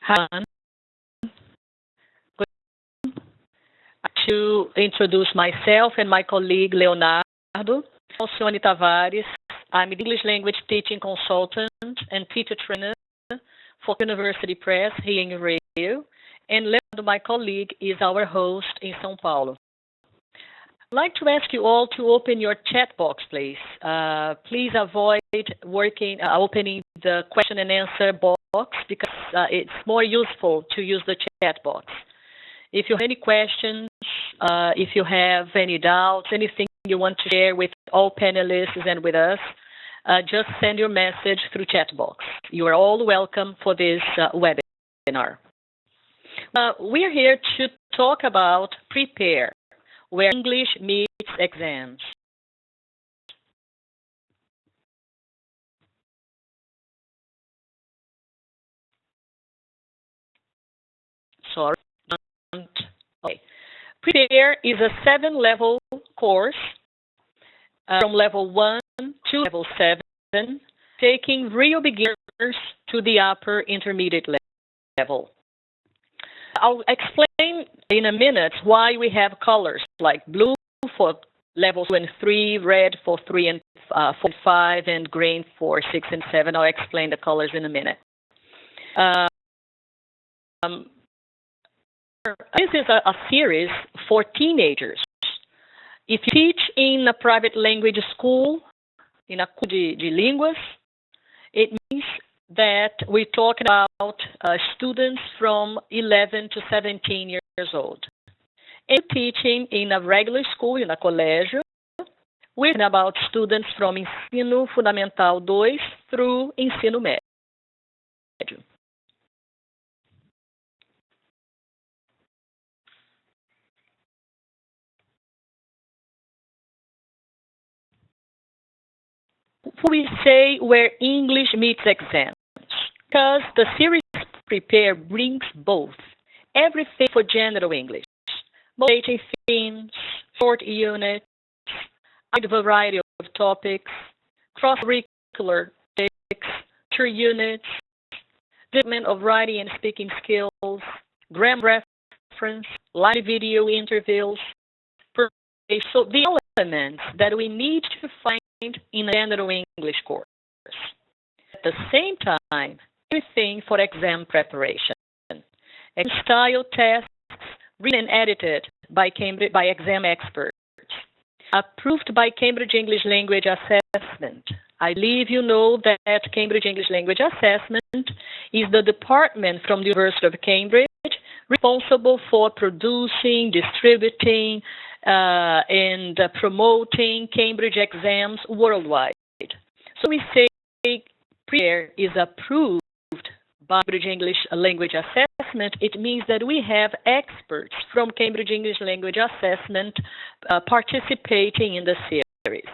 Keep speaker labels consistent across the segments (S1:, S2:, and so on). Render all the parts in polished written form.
S1: Hi, to introduce myself and my colleague Leonardo. Alcione Tavares. I'm an English language teaching consultant and teacher trainer for University Press here in Rio. And Leonardo, my colleague, is our host in São Paulo. I'd like to ask you all to open your chat box, please. Please avoid opening the question and answer box because it's more useful to use the chat box. If you have any questions, if you have any doubts, anything you want to share with all panelists and with us, just send your message through chat box. You are all welcome for this webinar. We are here to talk about Prepare, where English meets exams. Sorry. Okay. Prepare is a 7-level course from level 1 to level 7, taking real beginners to the upper intermediate level. I'll explain in a minute why we have colors like blue for levels 2 and 3, red for 3 and 4 and 5, and green for 6 and 7. I'll explain the colors in a minute. This is a series for teenagers. If you teach in a private language school, in a curso de línguas, it means that we're talking about students from 11 to 17 years old. And teaching in a regular school, in a colégio, we're talking about students from Ensino Fundamental 2 through Ensino Médio. We say where English meets exams, because the series Prepare brings both, everything for general English, motivating themes, short units, a wide variety of topics, cross-curricular topics, mature units, development of writing and speaking skills, grammar reference, live video interviews. So the elements that we need to find in a general English course. At the same time, everything for exam preparation. Style tests written and edited by exam experts. Approved by Cambridge English Language Assessment. I believe you know that Cambridge English Language Assessment is the department from the University of Cambridge responsible for producing, distributing, and promoting Cambridge exams worldwide. So we say Prepare is approved by Cambridge English Language Assessment. It means that we have experts from Cambridge English Language Assessment participating in the series.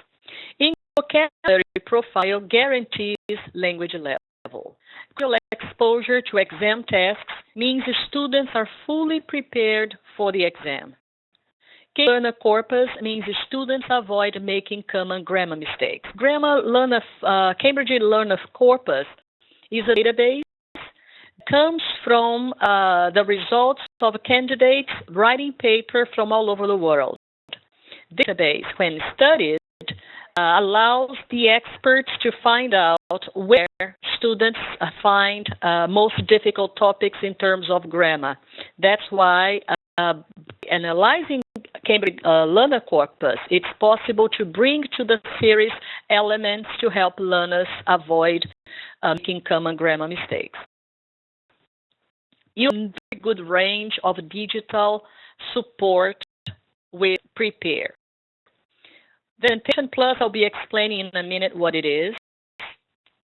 S1: English vocabulary profile guarantees language level. Exposure to exam tasks means students are fully prepared for the exam. Learner corpus means students avoid making common grammar mistakes. Cambridge Learner Corpus is a database that comes from the results of candidates writing paper from all over the world. The database, when studied, allows the experts to find out where students find most difficult topics in terms of grammar. That's why analyzing Cambridge Learner Corpus, it's possible to bring to the series elements to help learners avoid making common grammar mistakes. You have a very good range of digital support with Prepare. The Presentation Plus, I'll be explaining in a minute what it is.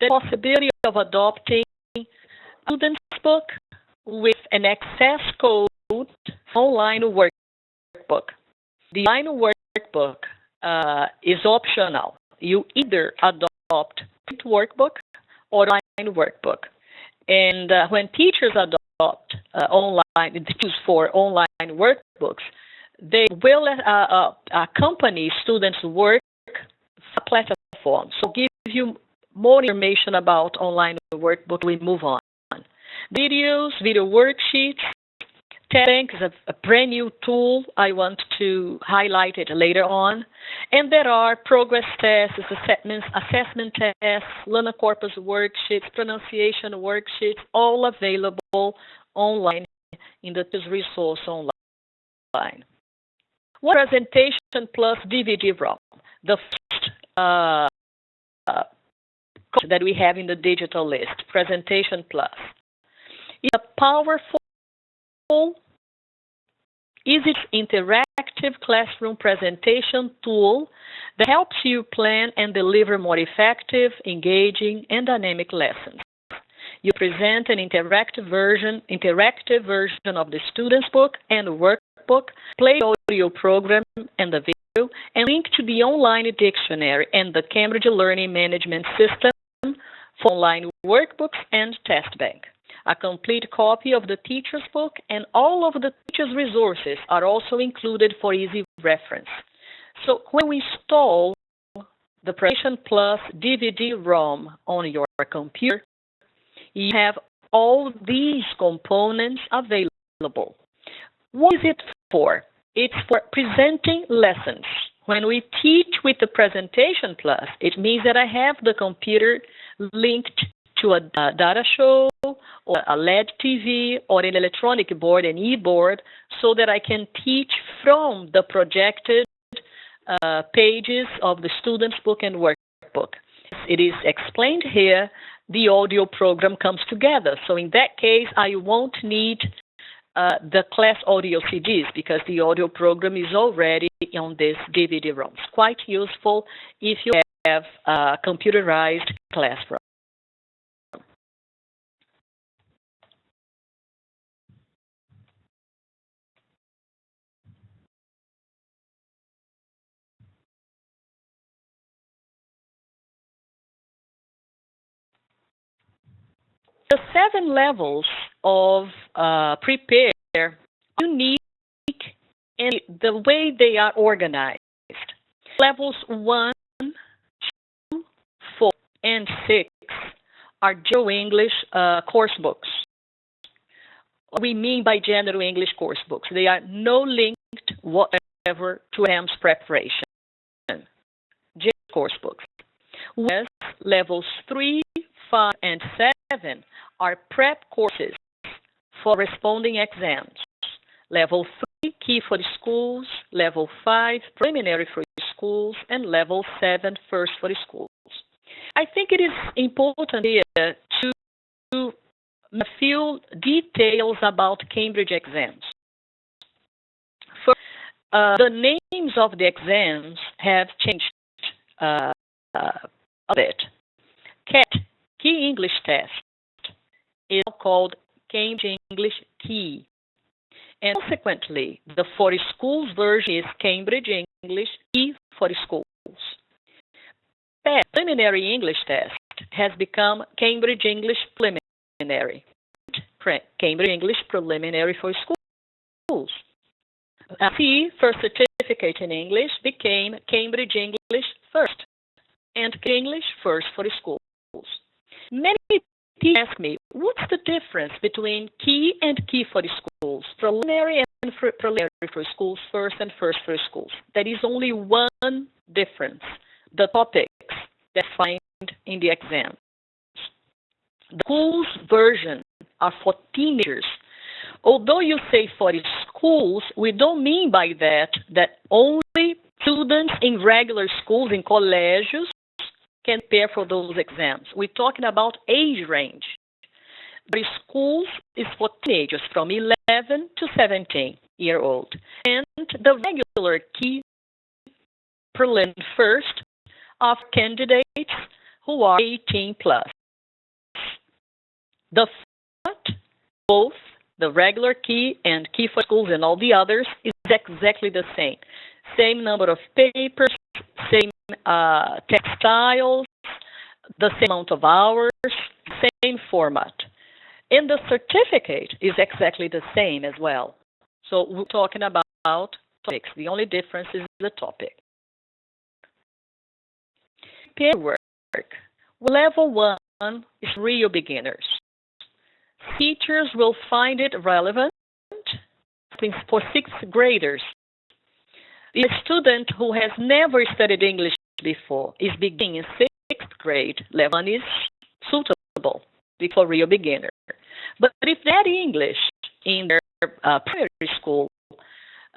S1: The possibility of adopting a student's book with an access code online workbook. The online workbook is optional. You either adopt print workbook or online workbook. And when teachers adopt choose for online workbooks, they will accompany students' work platform. So give you more information about online workbook, we move on. Videos, video worksheets. Test Bank is a brand new tool. I want to highlight it later on. And there are progress tests, assessment tests, learner corpus worksheets, pronunciation worksheets, all available online in the resource online. What presentation plus DVD-ROM? The first that we have in the digital list, Presentation Plus. It's a powerful, easy, interactive classroom presentation tool that helps you plan and deliver more effective, engaging, and dynamic lessons. You present an interactive version of the student's book and workbook, play the audio program and the video, and link to the online dictionary and the Cambridge Learning Management System for online workbooks and test bank. A complete copy of the teacher's book and all of the teacher's resources are also included for easy reference. So when we install the Presentation Plus DVD-ROM on your computer, you have all these components available. What is it for? It's for presenting lessons. When we teach with the Presentation Plus, it means that I have the computer linked to a data show or a LED TV or an electronic board, an e-board, so that I can teach from the projected pages of the student's book and workbook. It is explained here, the audio program comes together. So in that case, I won't need the class audio CDs because the audio program is already on this DVD-ROM. It's quite useful if you have a computerized classroom. The 7 levels of Prepare are unique in the way they are organized. Levels 1, 2, 4, and 6 are general English course books. What we mean by general English course books, they are no linked whatever to AMS preparation. General course books. Whereas levels 3, 5, and 7 are prep courses for responding exams. Level 3, Key for the Schools. Level 5, Preliminary for the Schools. And Level 7, First for the Schools. I think it is important here to a few details about Cambridge exams. First, the names of the exams have changed a bit. CAT, Key English Test, is now called Cambridge English Key. And consequently, the for schools version is Cambridge English Key for Schools. The Preliminary English Test has become Cambridge English Preliminary. Cambridge English Preliminary for Schools. C, First Certificate in English, became Cambridge English First, and English First for Schools. Many people ask me, what's the difference between Key and Key for the Schools, Preliminary and Preliminary for Schools First and First for Schools? There is only one difference, the topics that find in the exams. The schools version are for teenagers. Although you say for the schools, we don't mean by that only students in regular schools, in colégios, can prepare for those exams. We're talking about age range. The schools is for teenagers from 11 to 17-year-old. And the regular Key Preliminary First of candidates who are 18 plus. The format, both the regular Key and Key for Schools and all the others, is exactly the same. Same number of papers, same textiles, the same amount of hours, same format. And the certificate is exactly the same as well. So we're talking about topics. The only difference is the topic. Paperwork. Level 1 is real beginners. Teachers will find it relevant for sixth graders. The student who has never studied English before is beginning in sixth grade. Level 1 is suitable for real beginner. But if they had English in their primary school,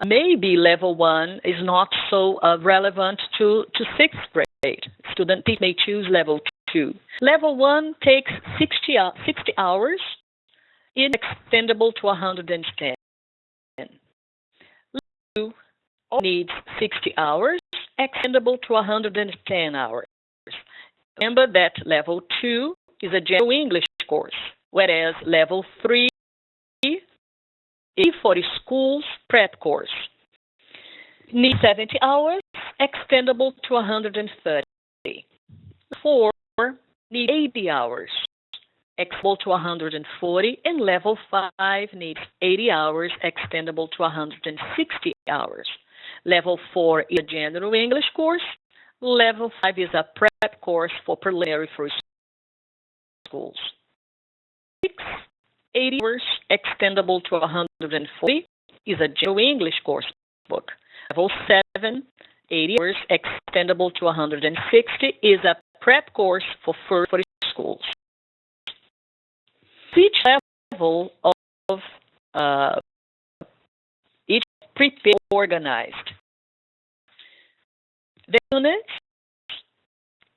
S1: maybe level 1 is not so relevant to sixth grade. Students may choose level 2. Level 1 takes 60 hours. It's extendable to 110. Level 2 needs 60 hours, extendable to 110 hours. Remember that level 2 is a general English course, whereas level 3 is for schools prep course. Needs 70 hours, extendable to 130. 4 needs 80 hours, extendable to 140, and level 5 needs 80 hours, extendable to 160 hours. Level 4 is a general English course. Level 5 is a prep course for preliminary for schools. 6, 80 hours, extendable to 140, is a general English course book. Level 7, 80 hours, extendable to 160, is a prep course for schools. Each level of each prepare organized. The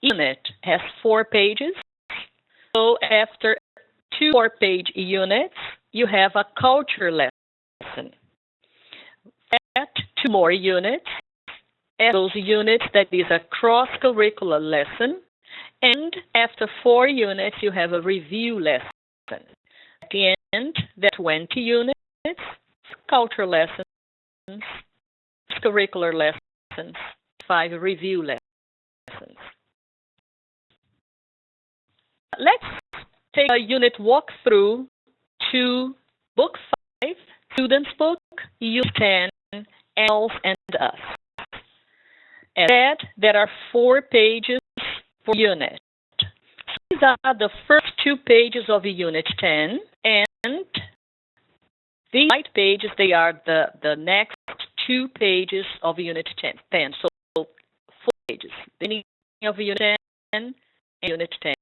S1: unit has 4 pages. So after 2 4-page units, you have a culture lesson. Add 2 more units. Add those units, that is a cross-curricular lesson. And after 4 units, you have a review lesson. At the end, there are 20 units, culture lessons, curricular lessons, 5 review lessons. Let's take a unit walkthrough to Book 5, Students Book, Unit 10, Else and Us. As said, there are 4 pages for unit. These are the first 2 pages of Unit 10, and these white pages, they are the next 2 pages of Unit 10. So 4 pages, beginning of Unit 10 and Unit 10.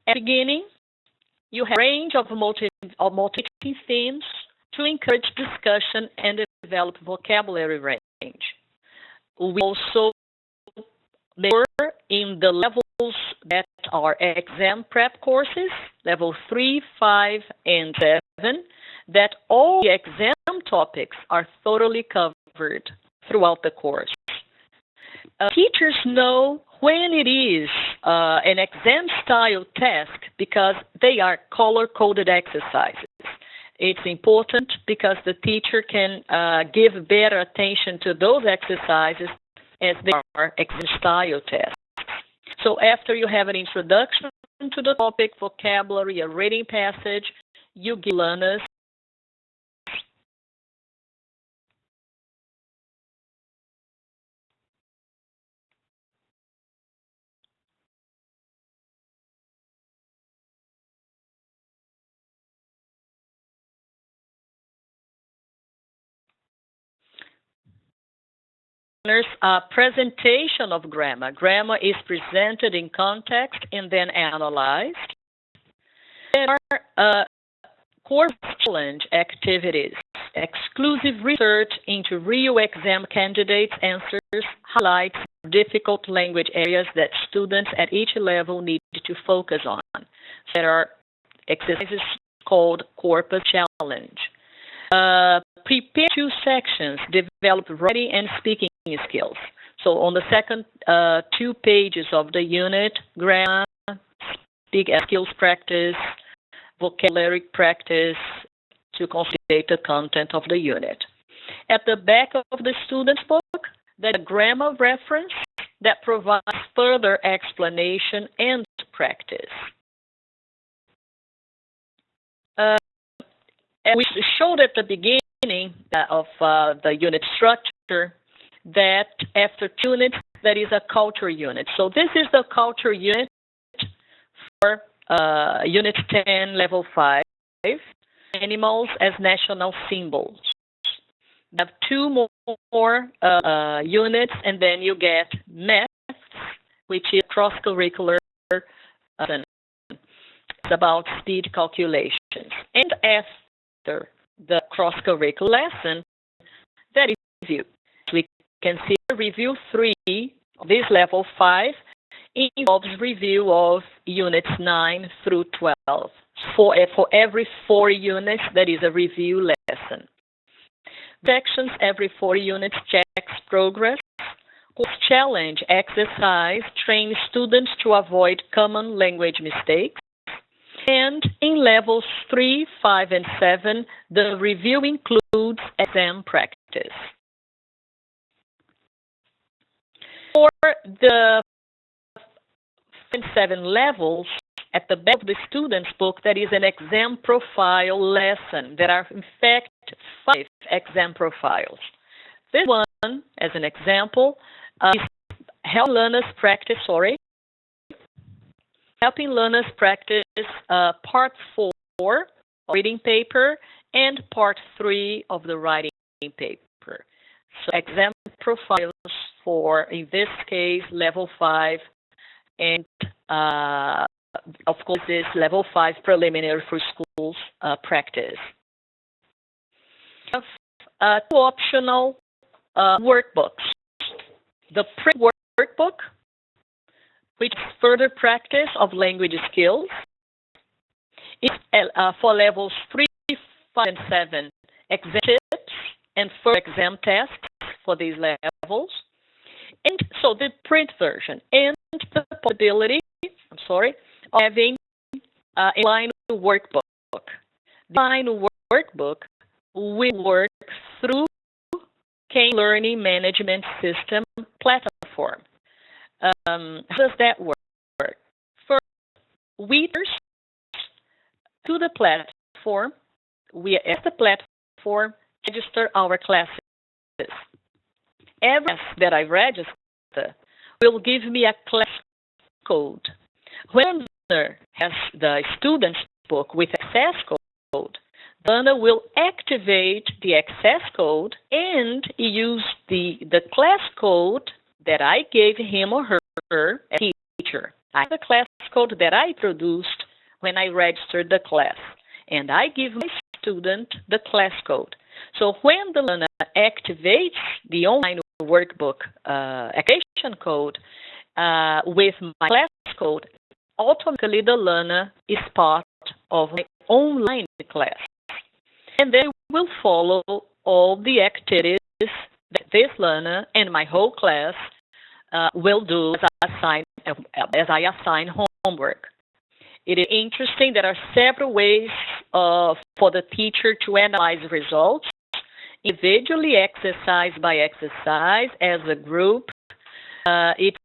S1: At the beginning, you have a range of motivating themes to encourage discussion and develop vocabulary range. We also make sure in the levels that are exam prep courses, level 3, 5, and 7, that all the exam topics are thoroughly covered throughout the course. Teachers know when it is an exam-style task because they are color-coded exercises. It's important because the teacher can give better attention to those exercises as they are exam-style tasks. So after you have an introduction to the topic, vocabulary, a reading passage, you give learners a presentation of grammar. Grammar is presented in context and then analyzed. There are core challenge activities, exclusive research into real exam candidates' answers, highlights difficult language areas that students at each level need to focus on. There are exercises called corpus challenge. Prepare 2 sections, develop writing and speaking skills. So on the second 2 pages of the unit, grammar, skills practice, vocabulary practice to consolidate the content of the unit. At the back of the student's book, there's a grammar reference that provides further explanation and practice. We showed at the beginning of the unit structure that after 2 units, there is a culture unit. So this is the culture unit for Unit 10, Level 5, Animals as National Symbols. You have two more units, and then you get Maths, which is cross-curricular. It's about speed calculations. And after the cross-curricular lesson, that is review. We can see review 3 of this level 5 involves review of units 9 through 12. For every 4 units, that is a review lesson. Sections every 4 units checks progress. Course challenge exercise trains students to avoid common language mistakes. And in levels 3, 5, and 7, the review includes exam practice. For the 5 and 7 levels, at the back of the student's book, there is an exam profile lesson. There are, in fact, 5 exam profiles. This one, as an example, is helping learners practice part 4 of reading paper and part 3 of the writing paper. So exam profiles for, in this case, level 5, and of course, this level 5 preliminary for schools practice. We have 2 optional workbooks. The print workbook, which is further practice of language skills. It's for levels 3, 5, and 7, exam tips and further exam tests for these levels. And so the print version and the possibility, of having a line workbook. The line workbook will work through Kane Learning Management System platform. How does that work? First, we to the platform, we at the platform register our classes. Every class that I register will give me a class code. When the learner has the student's book with access code, the learner will activate the access code and use the class code that I gave him or her as teacher. I have the class code that I produced when I registered the class, and I give my student the class code. So when the learner activates the online workbook activation code with my class code, automatically the learner is part of my online class. And they will follow all the activities that this learner and my whole class will do as I assign homework. It is interesting. There are several ways for the teacher to analyze results, individually, exercise by exercise, as a group. It's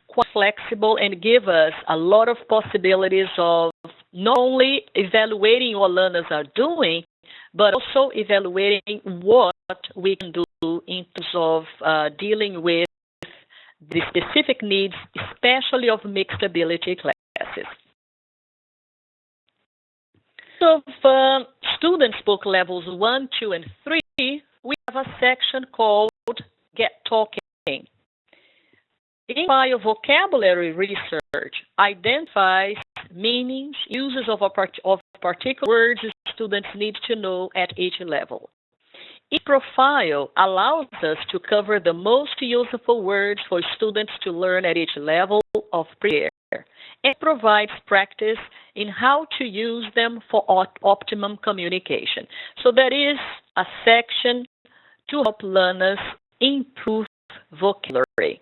S1: quite flexible and give us a lot of possibilities of not only evaluating what learners are doing, but also evaluating what we can do in terms of dealing with the specific needs, especially of mixed ability classes. So for students' book levels 1, 2, and 3, we have a section called Get Talking. In vocabulary research, identifies meanings, uses of particular words students need to know at each level. Each profile allows us to cover the most useful words for students to learn at each level of prepare, and provides practice in how to use them for optimum communication. So there is a section to help learners improve vocabulary.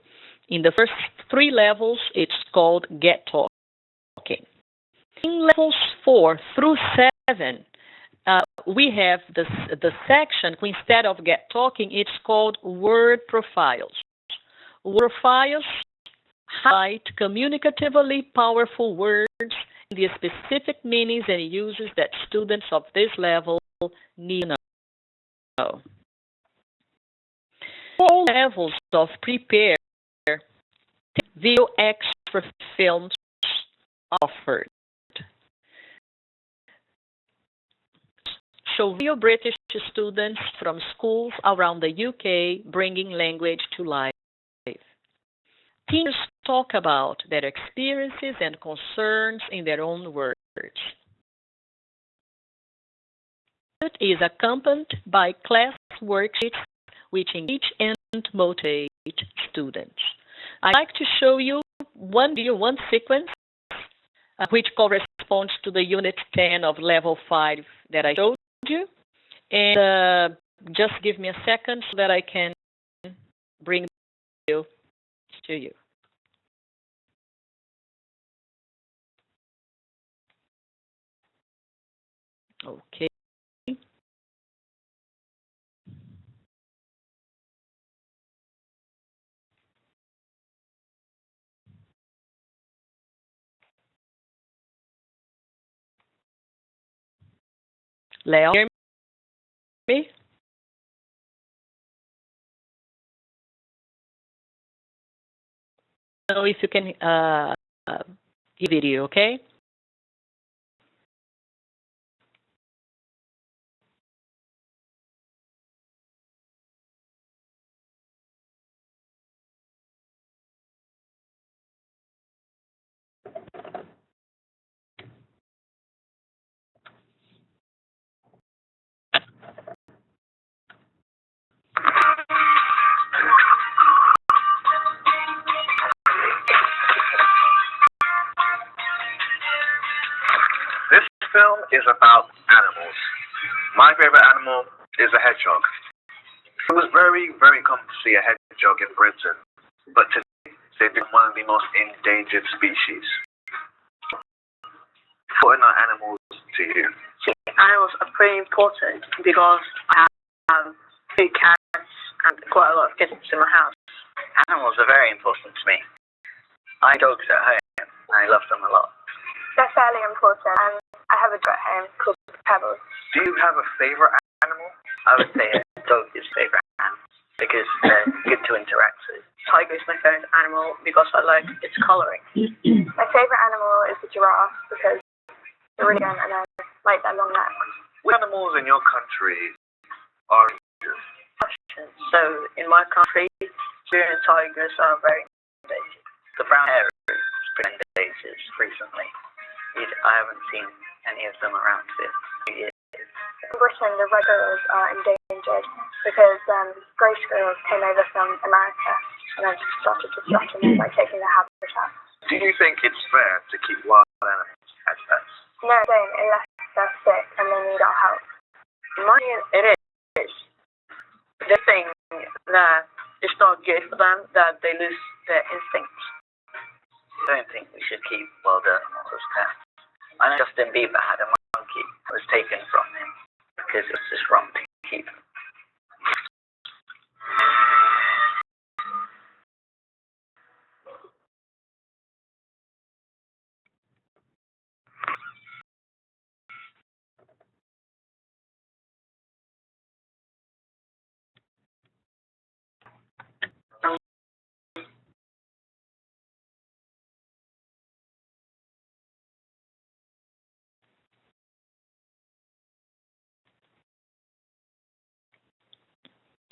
S1: In the first 3 levels, it's called Get Talking. In levels 4 through 7, we have the section, instead of Get Talking, it's called Word Profiles. Word profiles highlight communicatively powerful words and the specific meanings and uses that students of this level need to know. All levels of prepare, video extra films offered. show real British students from schools around the UK bringing language to life. Teachers talk about their experiences and concerns in their own words. It is accompanied by class worksheets which engage and motivate students. I'd like to show you one sequence which corresponds to the Unit 10 of Level 5 that I showed you. And just give me a second so that I can bring the video to you. Okay. Leo, hear me? So if you can video, okay?
S2: Film is about animals. My favorite animal is a hedgehog. It was very, very common to see a hedgehog in Britain, but today they've become one of the most endangered species. What are animals to you?
S3: Animals are pretty important because I have 2 cats and quite a lot of kittens in my house.
S4: Animals are very important to me. I have dogs at home and I love them a lot.
S5: They're fairly important, and I have a dog at home called Pebbles.
S2: Do you have a favorite animal?
S4: I would say a dog is favourite animal because they're good to interact with.
S3: Tiger is my favourite animal because I like its colouring.
S5: My favourite animal is the giraffe because they're really good and I like their long necks.
S2: What animals in your country are endangered?
S3: So in my country, deer and tigers are very endangered.
S4: The brown hare is pretty endangered recently. I haven't seen any of them around for 2 years.
S5: In Britain, the red squirrels are endangered because grey squirrels came over from America and then started disrupting them by taking their habitat.
S2: Do you think it's fair to keep wild animals as pets?
S5: No, I don't, unless they're sick and they need our help.
S3: In my opinion, it is. They think that it's not good for them, that they lose their instincts.
S4: I don't think we should keep wild animals as pets. I know Justin Bieber had a monkey that was taken from him because it was just wrong to keep him.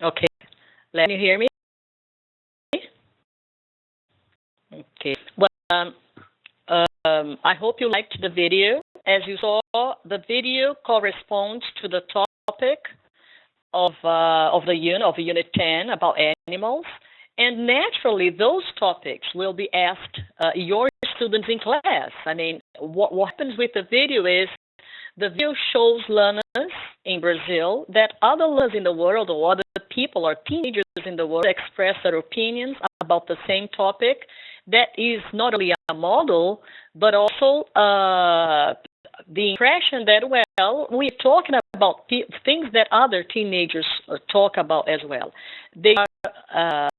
S1: Okay. Let you hear me? Okay. Well, I hope you liked the video. As you saw, the video corresponds to the topic of Unit 10 about animals. And naturally, those topics will be asked your students in class. I mean, what happens with the video is the video shows learners in Brazil that other learners in the world or other people or teenagers in the world express their opinions about the same topic. That is not only a model, but also the impression that, well, we're talking about things that other teenagers talk about as well. They are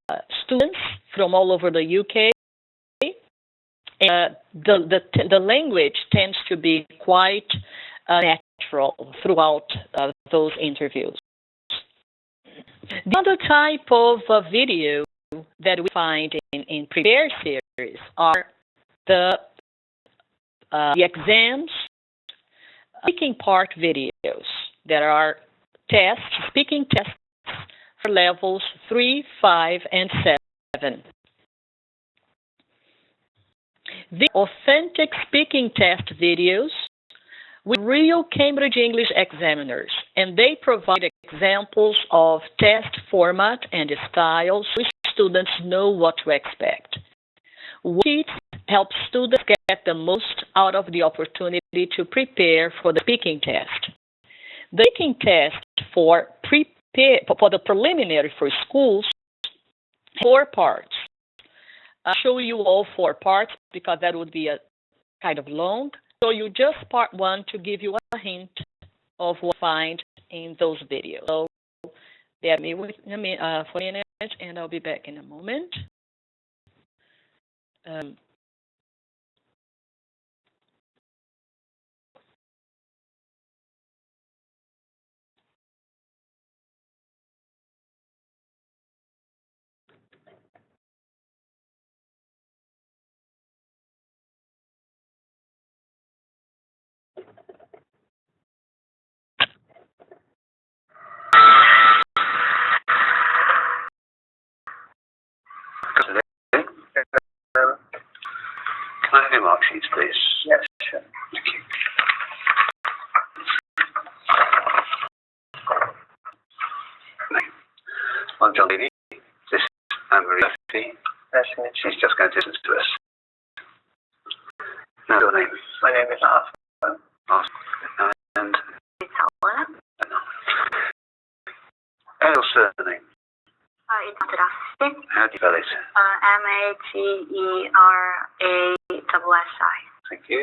S1: students from all over the UK. The language tends to be quite natural throughout those interviews. The other type of video that we find in Prepare series are the exams taking part videos. There are tests, speaking tests for levels 3, 5, and 7. The authentic speaking test videos with real Cambridge English examiners, and they provide examples of test format and styles so students know what to expect. Worksheets help students get the most out of the opportunity to prepare for the speaking test. The speaking test for the preliminary for schools, 4 parts. I'll show you all 4 parts because that would be a kind of long. So you just part 1 to give you a hint of what you find in those videos. So bear with me for a minute, and I'll be back in a moment.
S2: Can I have your mark sheets, please?
S4: Yes, sure.
S2: Thank you. I'm John Levy. This is Anne-Marie Lefty.
S4: Nice to meet you.
S2: She's just going to listen to us. Now, your name?
S4: My name is Arthur.
S2: Arthur. And
S5: It's Helena.
S2: your surname?
S5: It's Materassi.
S2: How do you spell it?
S5: Materassi.
S2: Thank you.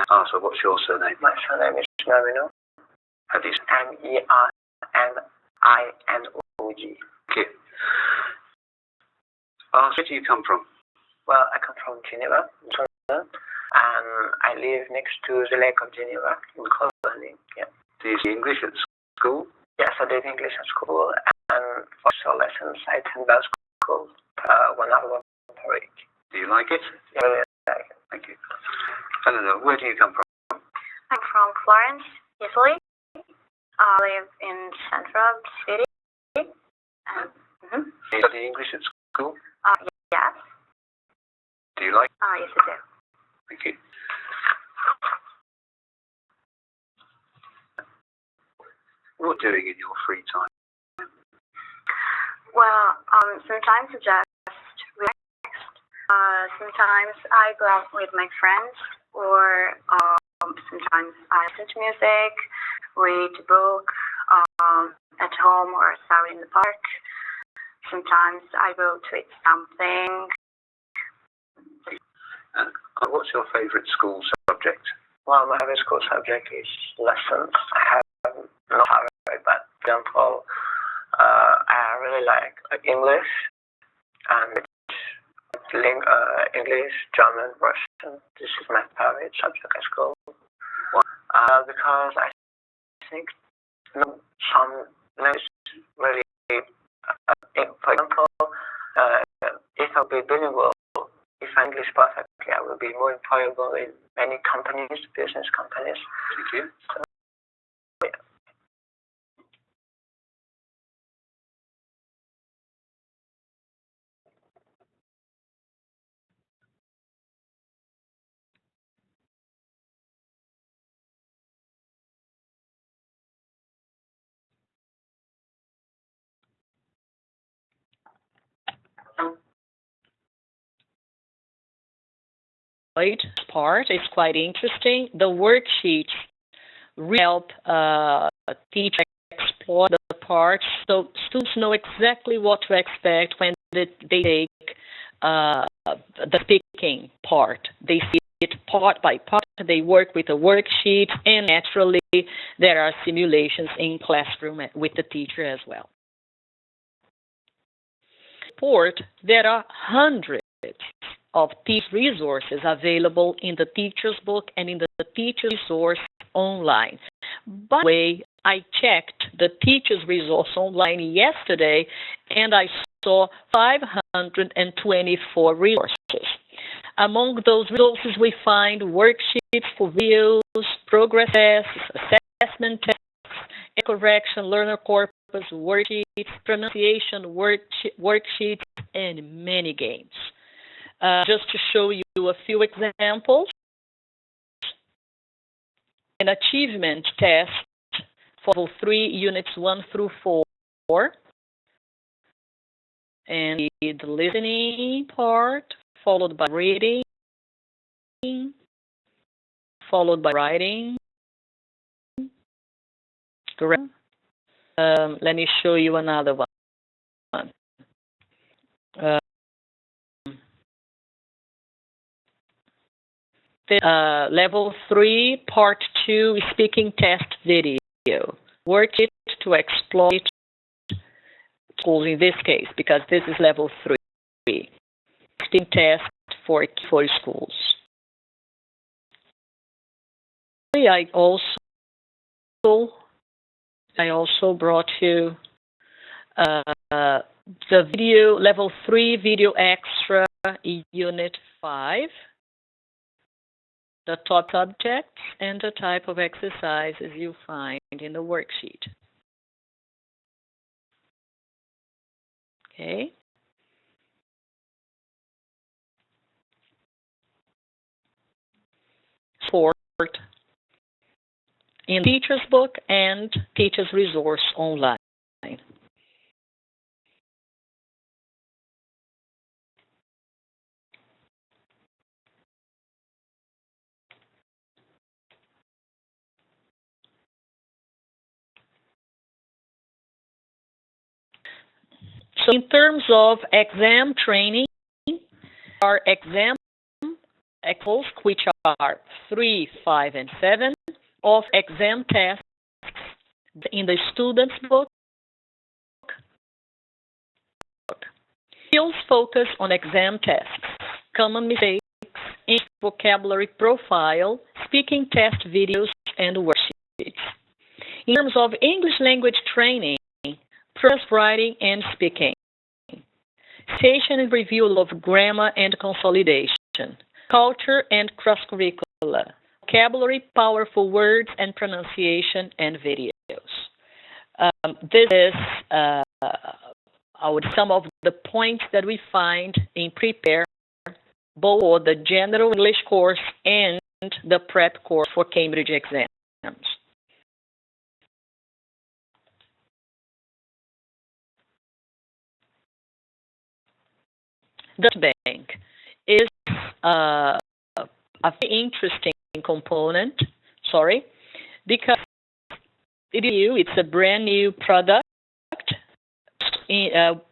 S2: Arthur, what's your surname?
S4: My surname is Marino.
S2: How do you
S4: Merninog.
S2: Thank you. Arthur, where do you come from?
S4: Well, I come from Geneva, Switzerland, and I live next to the Lake of Geneva in Colony. Yeah.
S2: Do you speak English at school?
S4: Yes, I did English at school, and for social lessons, I attend bell school 1 hour per week.
S2: Do you like it?
S4: Yeah, I really like it.
S2: Thank you. Helena, where do you come from?
S5: I'm from Florence, Italy. I live in central city.
S2: Do you study English at school?
S5: Yes.
S2: Do you like it?
S5: Yes, I do.
S2: Thank you. What are you doing in your free time?
S5: Well, sometimes I just relax. Sometimes I go out with my friends, or sometimes I listen to music, read a book at home or out in the park. Sometimes I go to eat something.
S2: What's your favourite school subject?
S4: Well, my favorite school subject is lessons. I have no favorite, but for example, I really like English and English, German, Russian. This is my favorite subject at school. Because I think some languages really, for example, if I'll be bilingual, if I'm English perfectly, I will be more employable in many companies, business companies.
S2: Thank you.
S4: So, yeah.
S1: Part is quite interesting. The worksheets really help teachers explore the parts so students know exactly what to expect when they take the speaking part. They see it part by part. They work with a worksheet, and naturally there are simulations in classroom with the teacher as well. There are hundreds of these resources available in the teacher's book and in the teacher's resource online. By the way, I checked the teacher's resource online yesterday, and I saw 524 resources. Among those resources, we find worksheets for videos, progress tests, assessment assessment tests, correction, learner corpus, worksheets, pronunciation, worksheets, and many games. Just to show you a few examples, an achievement test for level 3, units 1 through 4, and the listening part, followed by reading, followed by writing. Let me show you another one. Level 3, Part 2, speaking test video. Worksheet to exploit schools in this case, because this is level 3. Speaking test for schools. I also brought you the video, level 3 video extra, unit 5. The top subjects and the type of exercises you find in the worksheet. Okay. Support in Teacher's Book and Teacher's Resource online. So in terms of exam training, our exam examples, which are 3, 5, and 7, of exam tests in the student's book. Skills focus on exam tests, common mistakes, vocabulary profile, speaking test videos, and worksheets. In terms of English language training, prose writing and speaking, citation and review of grammar and consolidation, culture and cross-curricular, vocabulary, powerful words and pronunciation, and videos. This is some of the points that we find in Prepare, both for the general English course and the prep course for Cambridge exams. The bank is a very interesting component, because it's a brand new product,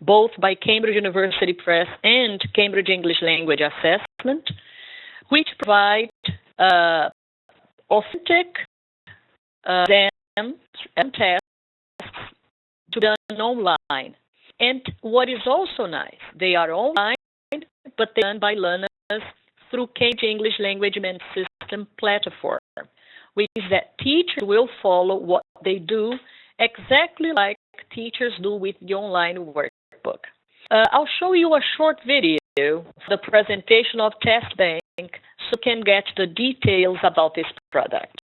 S1: both by Cambridge University Press and Cambridge English Language Assessment, which provide authentic exams and tests to be done online. And what is also nice, they are online, but they're done by learners through Cambridge English Language Management System platform, which is that teachers will follow what they do exactly like teachers do with the online workbook. I'll show you a short video of the presentation of Test Bank so you can get the details about this product.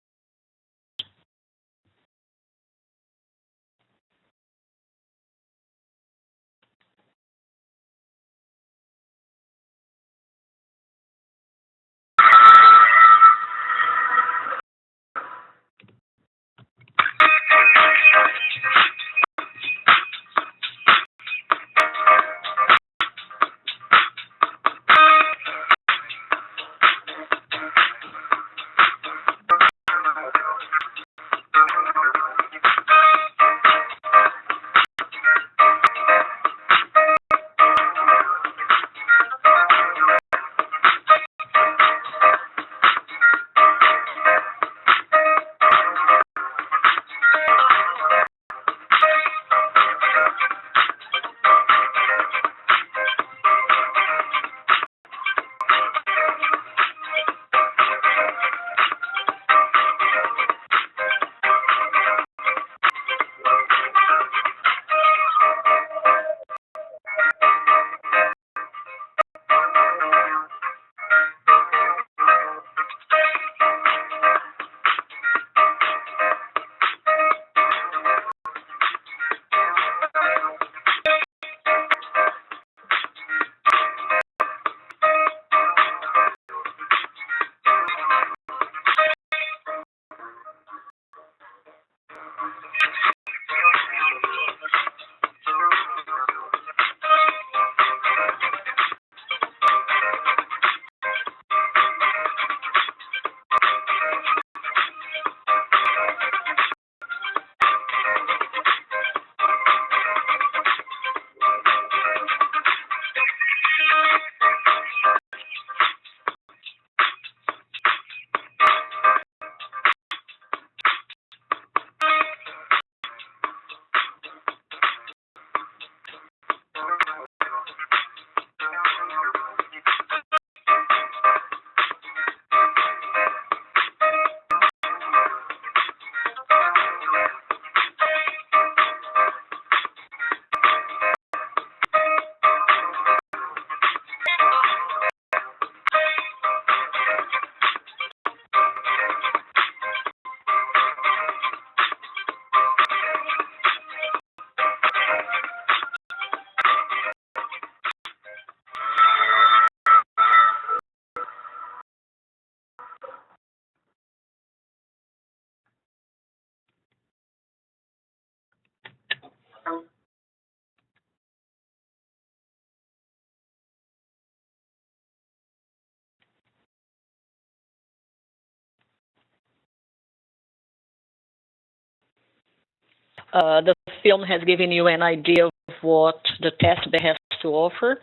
S1: the film has given you an idea of what the test bank has to offer,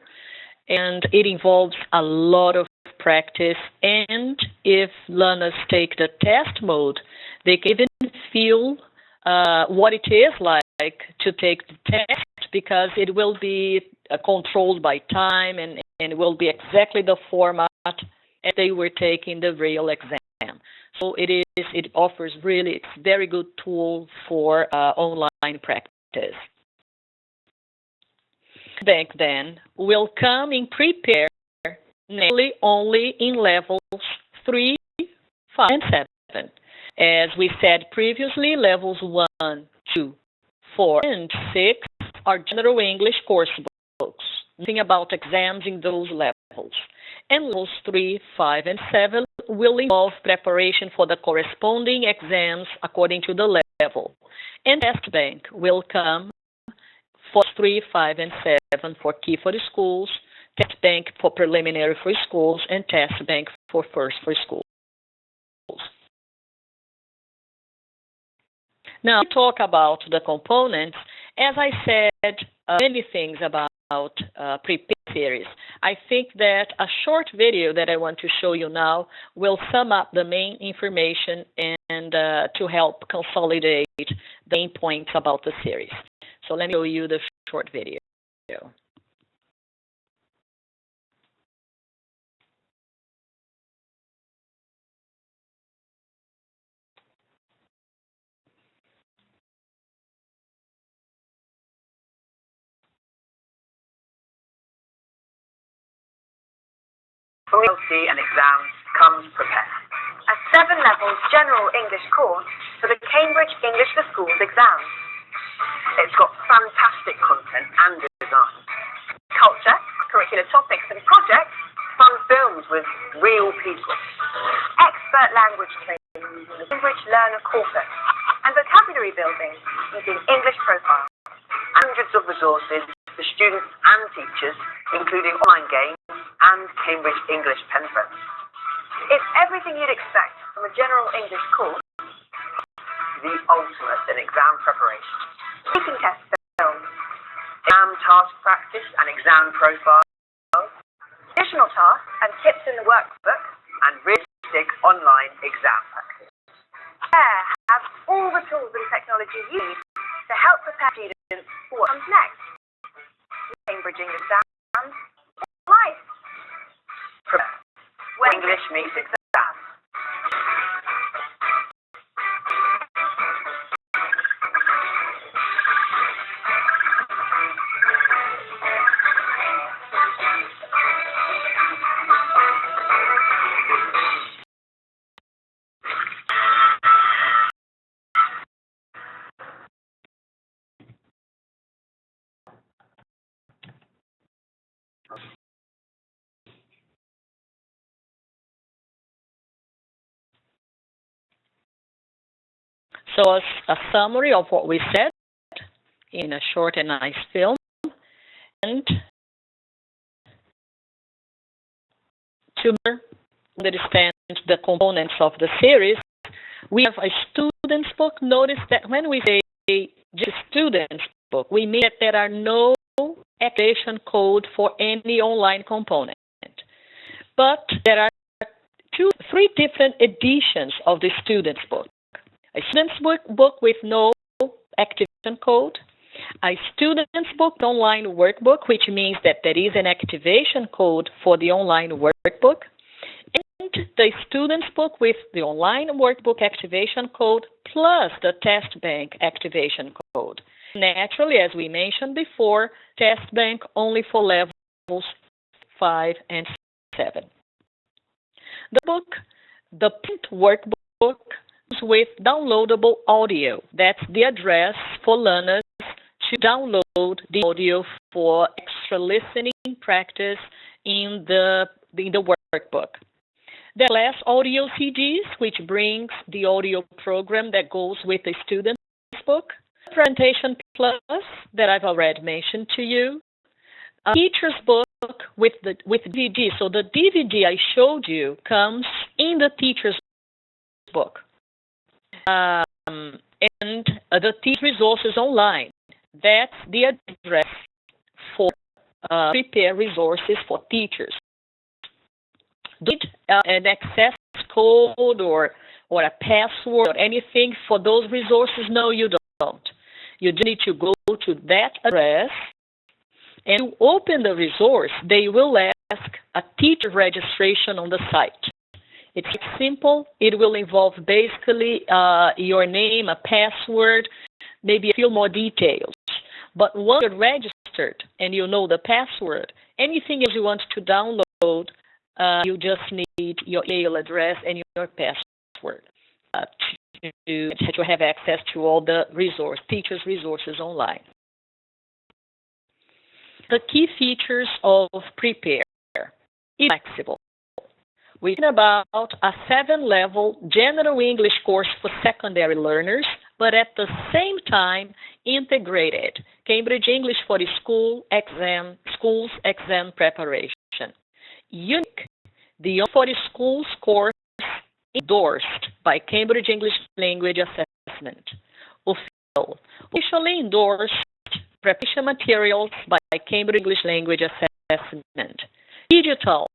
S1: and it involves a lot of practice. And if learners take the test mode, they can even feel what it is like to take the test, because it will be controlled by time, and it will be exactly the format as they were taking the real exam. So it offers really, it's a very good tool for online practice. Bank then will come in prepare, namely only in levels 3, 5, and 7. As we said previously, levels 1, 2, 4, and 6 are general English course books. Nothing about exams in those levels. And levels 3, 5, and 7 will involve preparation for the corresponding exams according to the level. And test bank will come for 3, 5, and 7 for key for the schools, test bank for preliminary for schools, and test bank for first for schools. Now, to talk about the components, as I said many things about Prepare series. I think that a short video that I want to show you now will sum up the main information and to help consolidate the main points about the series. So let me show you the short video.
S3: From ELC and exams comes Prepare,
S5: a 7-level general English course for the Cambridge English for Schools exams.
S3: It's got fantastic content and design,
S5: Culture, curricular topics and projects,
S3: fun films with real people,
S5: expert language training using the Cambridge Learner Corpus, and vocabulary building using English profiles.
S3: hundreds of resources for students and teachers, including online games and Cambridge English pen friends.
S5: It's everything you'd expect from a general English course.
S3: The ultimate in exam preparation.
S5: Speaking test films,
S3: Exam task practice and exam profiles,
S5: additional tasks and tips in the workbook,
S3: and realistic online exam practice.
S5: Prepare has all the tools and technology you need to help prepare students for what comes next. Cambridge English exams, life.
S3: Prepare.
S5: When
S3: English meets exam.
S1: So as a summary of what we said in a short and nice film, and to understand the components of the series, we have a student's book. Notice that when we say just student's book, we mean that there are no activation code for any online component. But there are three different editions of the student's book. A student's book with no activation code, a student's book online workbook, which means that there is an activation code for the online workbook, and the student's book with the online workbook activation code plus the test bank activation code. Naturally, as we mentioned before, test bank only for levels 5 and 7. The book, the print workbook, with downloadable audio. That's the address for learners to download the audio for extra listening practice in the workbook. There are class audio CDs, which brings the audio program that goes with the student's book. Presentation Plus, that I've already mentioned to you. A teacher's book with DVD. So the DVD I showed you comes in the teacher's book. And the teach resources online. That's the address for prepare resources for teachers. Do you need an access code or a password or anything for those resources? No, you don't. You just need to go to that address and you open the resource. They will ask a teacher registration on the site. It's simple. It will involve basically your name, a password, maybe a few more details. But once you're registered and you know the password, anything else you want to download, you just need your email address and your password to have access to all the teachers' resources online. The key features of Prepare is flexible. We're talking about a 7-level general English course for secondary learners, but at the same time integrated Cambridge English for the schools exam preparation. Unique, the for the schools course endorsed by Cambridge English Language Assessment. Officially endorsed preparation materials by Cambridge English Language Assessment. Digital,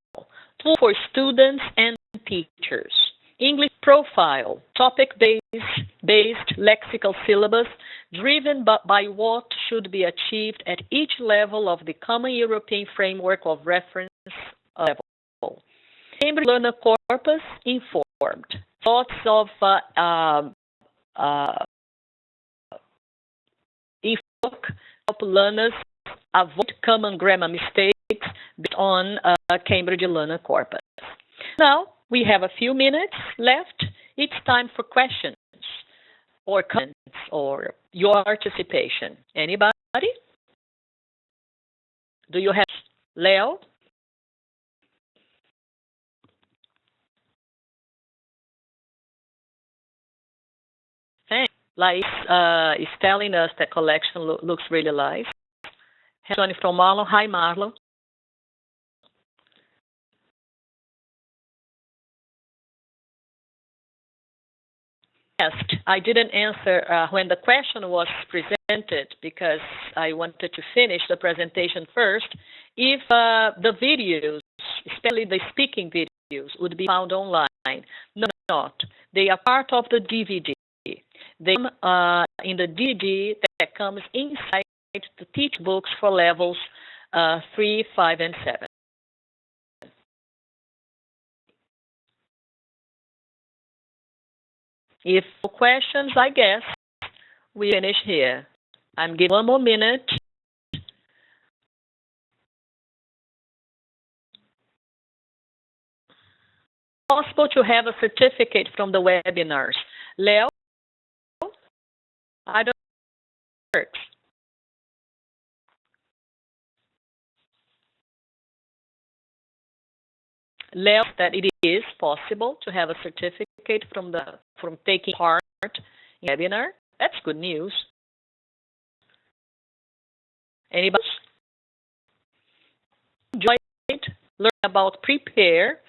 S1: tool for students and teachers. English profile, topic-based lexical syllabus driven by what should be achieved at each level of the Common European Framework of Reference level. Cambridge Learner Corpus informed. Thoughts of help learners avoid common grammar mistakes based on Cambridge Learner Corpus. Now, we have a few minutes left. It's time for questions or comments or your participation. Anybody? Do you have Leo? Thanks. Laís is telling us that collection looks really nice. Tony from Marlon. Hi, Marlon. I didn't answer when the question was presented because I wanted to finish the presentation first. If the videos, especially the speaking videos, would be found online. No, not. They are part of the DVD. They come in the DVD that comes inside the teach books for levels 3, 5, and 7. If no questions, I guess we finish here. I'm giving 1 more minute. Possible to have a certificate from the webinars. Leo? I don't know if it works. Leo, that it is possible to have a certificate from taking part in the webinar. That's good news. Anybody enjoyed learning about Prepare?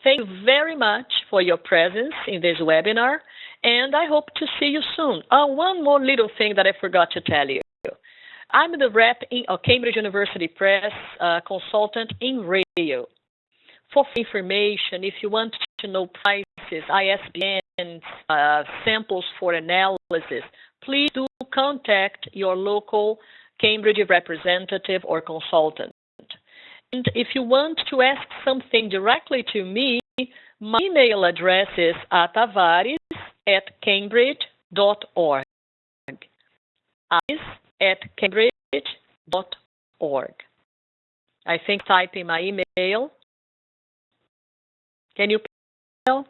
S1: Thank you very much for your presence in this webinar, and I hope to see you soon. One more little thing that I forgot to tell you. I'm the rep in Cambridge University Press consultant in radio. For information, if you want to know prices, ISBNs, samples for analysis, please do contact your local Cambridge representative or consultant. And if you want to ask something directly to me, my email address is tavares@cambridge.org. tavares@cambridge.org. I think typing my email. Can you tell?